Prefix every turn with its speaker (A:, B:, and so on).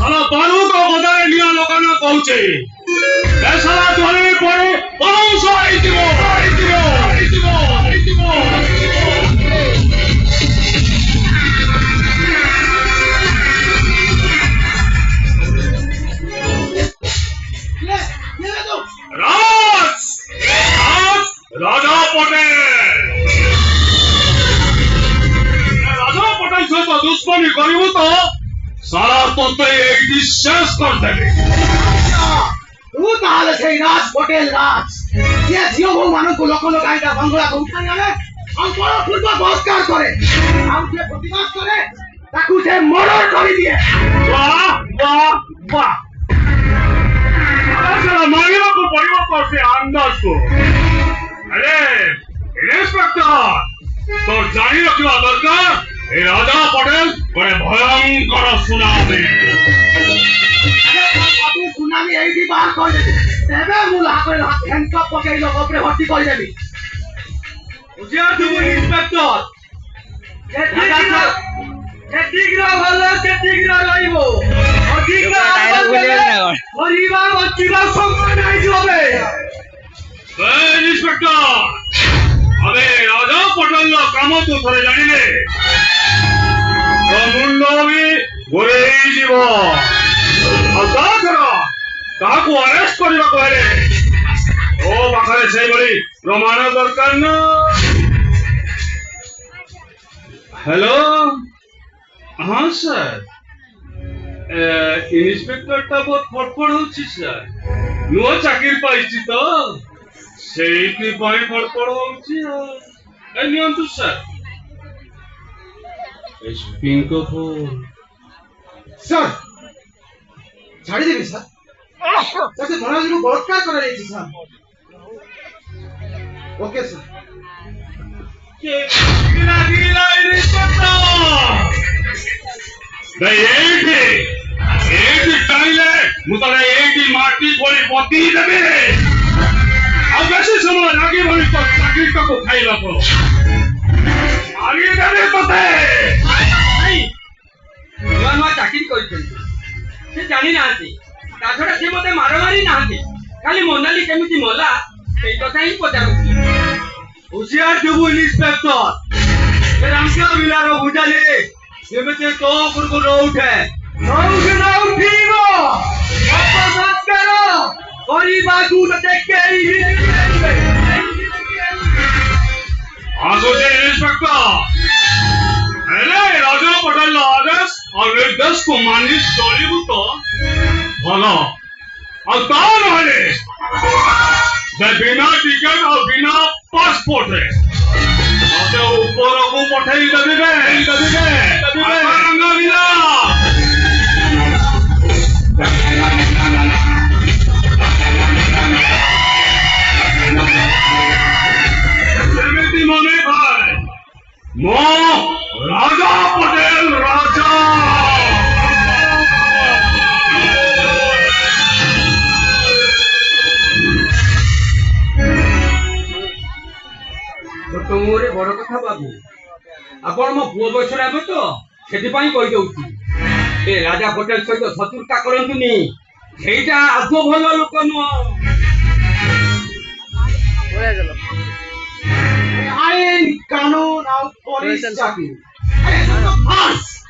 A: साला बारू को बदले निया लोकाना कहूचे ए साला धरे पड़े पाउस आइतिबो राजा पटेल सहित दुश्मनी करू तो सारा तोते एक शेष कर देबे
B: तू ताले से राज पटेल राज जे जियो भो मानो को लोक लोक आइटा बंगला को उठाई आले और बड़ फुटबॉल बहिष्कार करे और जे प्रतिवाद करे ताकू से मर्डर कर दिए
A: वाह साला मारियो को पड़िबो पर से अंदाज को अरे इंस्पेक्टर तो जानी रखियो दरकार ए राजा पटेल बड़े भयंकर सुनामी
B: अपने सुनामी एई दी बाहर कर दे तेबे मुला कर हैंडकप पकई लोग ऊपर भर्ती कर देबी उजियार दुबु इंस्पेक्टर केतिगरा भलो केतिगरा रहिबो अधिकरा परिवार बच्चीरा सम्मान आई जबे
A: इंस्पेक्टर अबे राजा पटेल लो काम तो थरे जानिले तो मुंडो भी गोरे ही जीवो अदा करो काकू अरेस्ट करिबा कहले ओ पाखरे सेई बड़ी प्रमाण दरकार न हेलो हां सर इंस्पेक्टर ता बहुत फटफट होछि सर नो चाकरी पाइछि तो सेठी पाई फटफट होछि ए नियंतु सर एसपी को फोन
B: सर छाड़ी देबी सर जैसे धराजी को बलात्कार करा जाई छी सर ओके सर
A: के गिरा गिरा इंस्पेक्टर एटी टॉयलेट मुतले एटी माटी कोली पति देबे अब बेसी समय लागी भली तो चाकरी को खाइला पड़ो आगे देबे पते
C: नहीं नुआ चाकरी करिछन से जानि नाथि ता छडा से मते मारमारी नाथि खाली मोनाली केमिति मोला सेई कथा ही पचारुछि
B: होशियार देबु इंस्पेक्टर ए रामका बिलारो बुझाले सेमते तो गुरगुर न उठे न उठीगो अपराध करो और बाजू न देखे ही
A: आगो जे इंस्पेक्टर अरे राजा पटेल आदेश और निर्देश को मानी चलिबु तो भलो और कौन हले बिना टिकट और बिना पासपोर्ट है अते ऊपर को पठाई देबे रंगा मिला सेमिति मने भाई मो राजा पटेल राजा
C: मोरे बड़ कथा बाबू आपण मो पुओ बयसर आबे तो सेति पई कहि दउची ए राजा पटेल सहित शत्रुता करंतुनी सेटा आदो भलो लोक न
B: होया गेलो आईन कानून और पुलिस चाकरी अरे तो फांस